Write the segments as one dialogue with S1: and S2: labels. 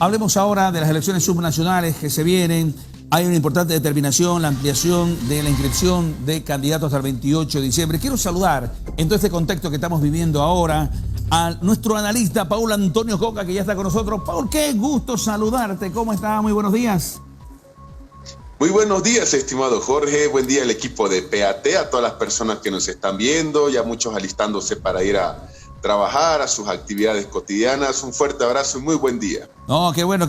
S1: Hablemos ahora de las elecciones subnacionales que se vienen. Hay una importante determinación, la ampliación de la inscripción de candidatos hasta el 28 de diciembre. Quiero saludar, en todo este contexto que estamos viviendo ahora, a nuestro analista Paul Antonio Coca, que ya está con nosotros. Paul, qué gusto saludarte. ¿Cómo está? Muy buenos días.
S2: Muy buenos días, estimado Jorge. Buen día al equipo de PAT, a todas las personas que nos están viendo, ya muchos alistándose para ir a trabajar, a sus actividades cotidianas. Un fuerte abrazo y muy buen día.
S1: No, qué bueno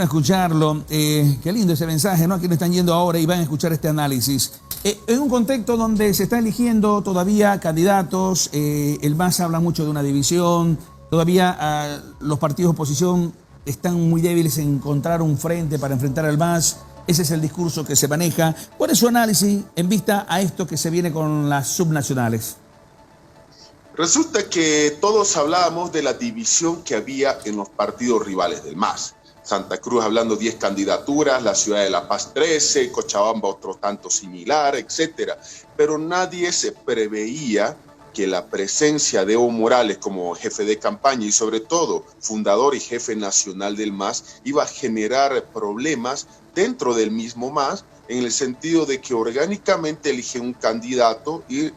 S1: escucharlo. Qué lindo ese mensaje, ¿no? Quienes están yendo ahora y van a escuchar este análisis. En un contexto donde se está eligiendo todavía candidatos, el MAS habla mucho de una división, todavía los partidos de oposición están muy débiles en encontrar un frente para enfrentar al MAS. Ese es el discurso que se maneja. ¿Cuál es su análisis en vista a esto que se viene con las subnacionales?
S2: Resulta que todos hablábamos de la división que había en los partidos rivales del MAS. Santa Cruz hablando 10 candidaturas, la ciudad de La Paz 13, Cochabamba otro tanto similar, etc. Pero nadie se preveía que la presencia de Evo Morales como jefe de campaña y sobre todo fundador y jefe nacional del MAS iba a generar problemas dentro del mismo MAS, en el sentido de que orgánicamente elige un candidato y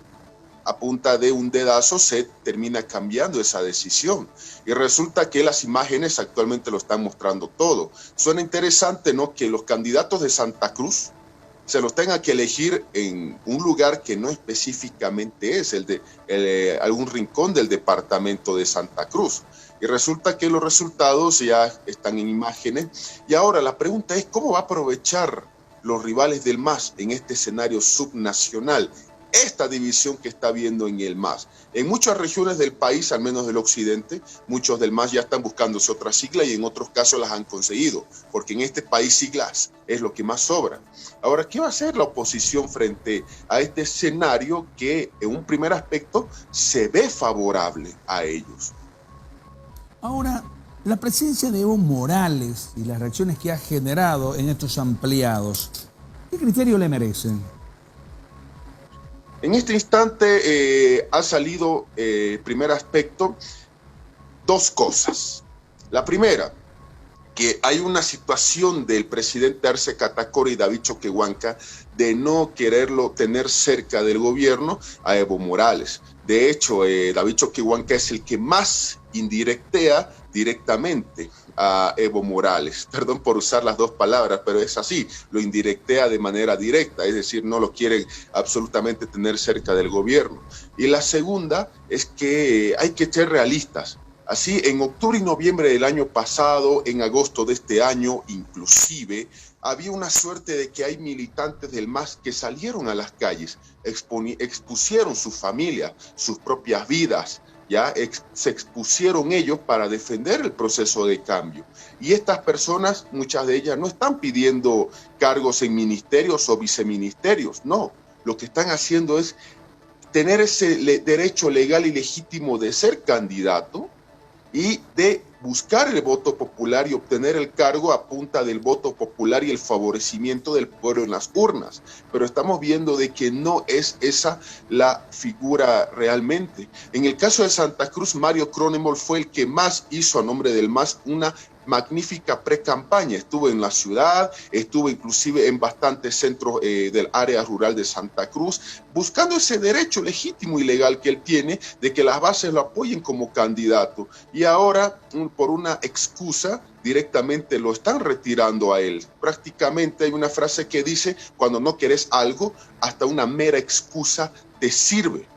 S2: a punta de un dedazo se termina cambiando esa decisión. Y resulta que las imágenes actualmente lo están mostrando todo. Suena interesante, ¿no?, que los candidatos de Santa Cruz se los tengan que elegir en un lugar que no específicamente es algún rincón del departamento de Santa Cruz. Y resulta que los resultados ya están en imágenes. Y ahora la pregunta es, ¿cómo va a aprovechar los rivales del MAS en este escenario subnacional esta división que está habiendo en el MAS? En muchas regiones del país, al menos del occidente, muchos del MAS ya están buscándose otra sigla y en otros casos las han conseguido, porque en este país siglas es lo que más sobra. Ahora, ¿qué va a hacer la oposición frente a este escenario que en un primer aspecto se ve favorable a ellos?
S1: Ahora, la presencia de Evo Morales y las reacciones que ha generado en estos ampliados, ¿qué criterio le merecen?
S2: En este instante ha salido, primer aspecto, dos cosas. La primera, que hay una situación del presidente Arce Catacora y David Choquehuanca de no quererlo tener cerca del gobierno a Evo Morales. De hecho, David Choquehuanca es el que más indirectea directamente a Evo Morales. Perdón por usar las dos palabras, pero es así, lo indirectea de manera directa, es decir, no lo quieren absolutamente tener cerca del gobierno. Y la segunda es que hay que ser realistas. Así, en octubre y noviembre del año pasado, en agosto de este año, inclusive, había una suerte de que hay militantes del MAS que salieron a las calles, expusieron su familia, sus propias vidas, ya se expusieron ellos para defender el proceso de cambio. Y estas personas, muchas de ellas, no están pidiendo cargos en ministerios o viceministerios, no. Lo que están haciendo es tener ese derecho legal y legítimo de ser candidato y de buscar el voto popular y obtener el cargo a punta del voto popular y el favorecimiento del pueblo en las urnas. Pero estamos viendo de que no es esa la figura realmente. En el caso de Santa Cruz, Mario Cronenberg fue el que más hizo a nombre del MAS una magnífica pre-campaña. Estuvo en la ciudad, estuvo inclusive en bastantes centros del área rural de Santa Cruz, buscando ese derecho legítimo y legal que él tiene de que las bases lo apoyen como candidato. Y ahora, por una excusa, directamente lo están retirando a él. Prácticamente hay una frase que dice, cuando no quieres algo, hasta una mera excusa te sirve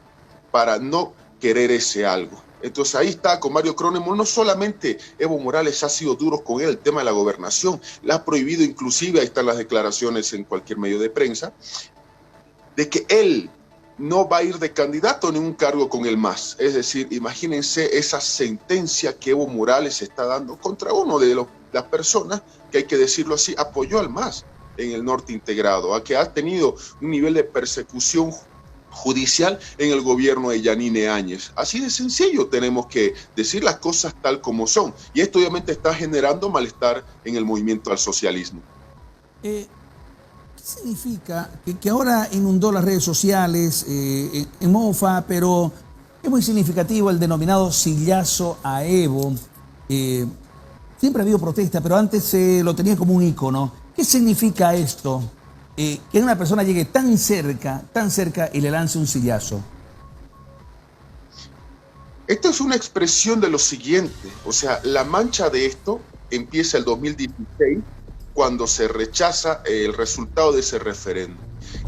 S2: para no querer ese algo. Entonces ahí está con Mario Cronenberg. No solamente Evo Morales ha sido duro con él, el tema de la gobernación, le ha prohibido inclusive, ahí están las declaraciones en cualquier medio de prensa, de que él no va a ir de candidato a ningún cargo con el MAS. Es decir, imagínense esa sentencia que Evo Morales está dando contra uno de las personas que, hay que decirlo así, apoyó al MAS en el norte integrado, a que ha tenido un nivel de persecución judicial en el gobierno de Yanine Áñez. Así de sencillo, tenemos que decir las cosas tal como son. Y esto obviamente está generando malestar en el movimiento al socialismo.
S1: ¿Qué significa? Que ahora inundó las redes sociales en mofa, pero es muy significativo el denominado sillazo a Evo. siempre ha habido protesta, pero antes se lo tenía como un ícono. ¿Qué significa esto? Que una persona llegue tan cerca y le lance un sillazo.
S2: Esto es una expresión de lo siguiente, o sea, la mancha de esto empieza el 2016 cuando se rechaza el resultado de ese referéndum.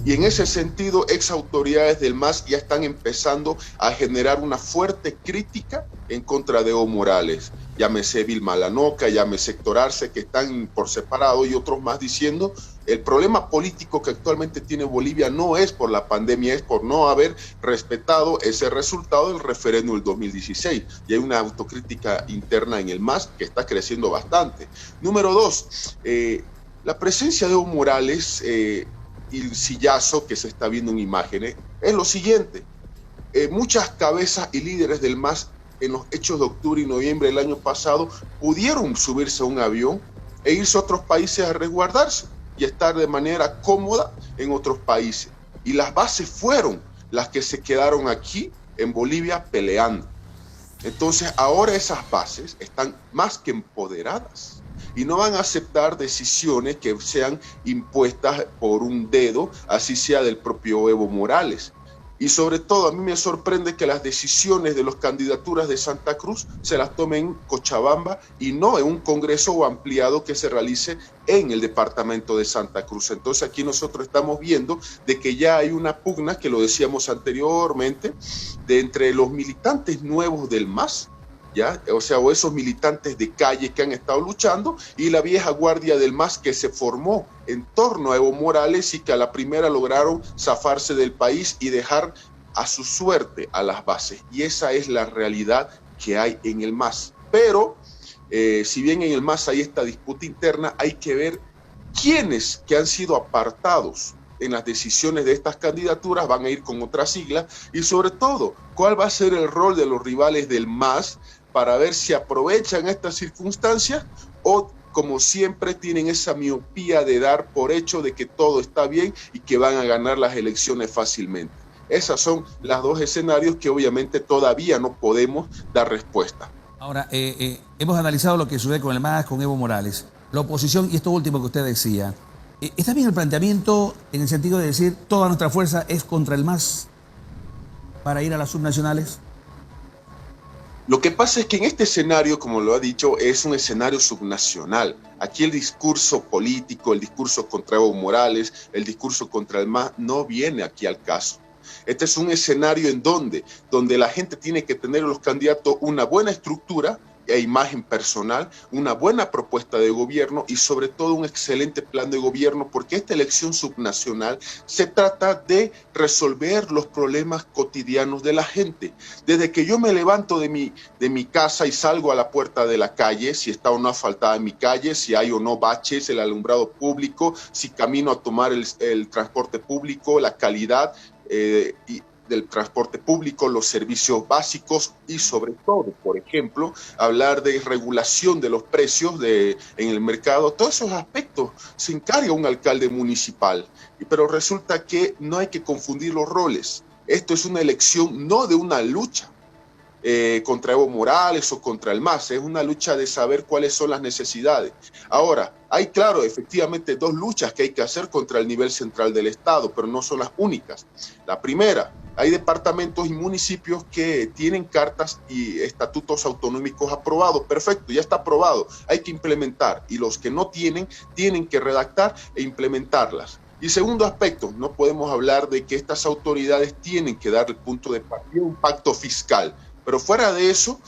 S2: Y en ese sentido, ex autoridades del MAS ya están empezando a generar una fuerte crítica en contra de Evo Morales. Llámese Vilma Lanoca, llámese Héctor Arce, que están por separado, y otros más diciendo el problema político que actualmente tiene Bolivia no es por la pandemia, es por no haber respetado ese resultado del referéndum del 2016. Y hay una autocrítica interna en el MAS que está creciendo bastante. Número dos, la presencia de Evo Morales y el sillazo que se está viendo en imágenes es lo siguiente. Muchas cabezas y líderes del MAS en los hechos de octubre y noviembre del año pasado pudieron subirse a un avión e irse a otros países a resguardarse y estar de manera cómoda en otros países. Y las bases fueron las que se quedaron aquí en Bolivia peleando. Entonces ahora esas bases están más que empoderadas y no van a aceptar decisiones que sean impuestas por un dedo, así sea del propio Evo Morales. Y sobre todo a mí me sorprende que las decisiones de las candidaturas de Santa Cruz se las tomen en Cochabamba y no en un congreso ampliado que se realice en el departamento de Santa Cruz. Entonces aquí nosotros estamos viendo de que ya hay una pugna, que lo decíamos anteriormente, de entre los militantes nuevos del MAS, ¿ya? O sea, o esos militantes de calle que han estado luchando, y la vieja guardia del MAS que se formó en torno a Evo Morales y que a la primera lograron zafarse del país y dejar a su suerte a las bases. Y esa es la realidad que hay en el MAS. Pero, si bien en el MAS hay esta disputa interna, hay que ver quiénes que han sido apartados en las decisiones de estas candidaturas van a ir con otra sigla, y sobre todo, cuál va a ser el rol de los rivales del MAS para ver si aprovechan estas circunstancias o, como siempre, tienen esa miopía de dar por hecho de que todo está bien y que van a ganar las elecciones fácilmente. Esos son los dos escenarios que obviamente todavía no podemos dar respuesta.
S1: Ahora, hemos analizado lo que sucede con el MAS, con Evo Morales. La oposición, y esto último que usted decía, ¿está bien el planteamiento en el sentido de decir toda nuestra fuerza es contra el MAS para ir a las subnacionales?
S2: Lo que pasa es que en este escenario, como lo ha dicho, es un escenario subnacional. Aquí el discurso político, el discurso contra Evo Morales, el discurso contra el MAS no viene aquí al caso. Este es un escenario en donde la gente tiene que tener los candidatos una buena estructura e imagen personal, una buena propuesta de gobierno y sobre todo un excelente plan de gobierno, porque esta elección subnacional se trata de resolver los problemas cotidianos de la gente. Desde que yo me levanto de mi casa y salgo a la puerta de la calle, si está o no asfaltada en mi calle, si hay o no baches, el alumbrado público, si camino a tomar el transporte público, la calidad del transporte público, los servicios básicos y sobre todo, por ejemplo, hablar de regulación de los precios en el mercado. Todos esos aspectos se encarga un alcalde municipal, pero resulta que no hay que confundir los roles. Esto es una elección no de una lucha contra Evo Morales o contra el MAS, es una lucha de saber cuáles son las necesidades. Ahora, hay claro, efectivamente, dos luchas que hay que hacer contra el nivel central del Estado, pero no son las únicas. La primera, hay departamentos y municipios que tienen cartas y estatutos autonómicos aprobados. Perfecto, ya está aprobado, hay que implementar, y los que no tienen que redactar e implementarlas. Y segundo aspecto, no podemos hablar de que estas autoridades tienen que dar el punto de partida, un pacto fiscal. Pero fuera de eso,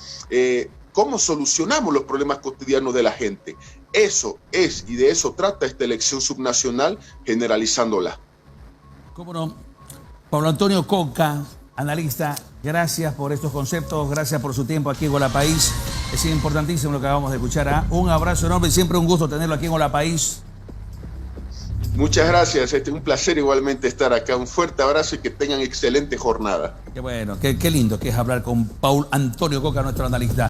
S2: ¿cómo solucionamos los problemas cotidianos de la gente? Eso es, y de eso trata esta elección subnacional, generalizándola.
S1: ¿Cómo no? Pablo Antonio Coca, analista, gracias por estos conceptos, gracias por su tiempo aquí en Hola País. Es importantísimo lo que acabamos de escuchar. Un abrazo enorme, siempre un gusto tenerlo aquí en Hola País.
S2: Muchas gracias, es un placer igualmente estar acá. Un fuerte abrazo y que tengan excelente jornada.
S1: Qué bueno, qué lindo que es hablar con Pablo Antonio Coca, nuestro analista.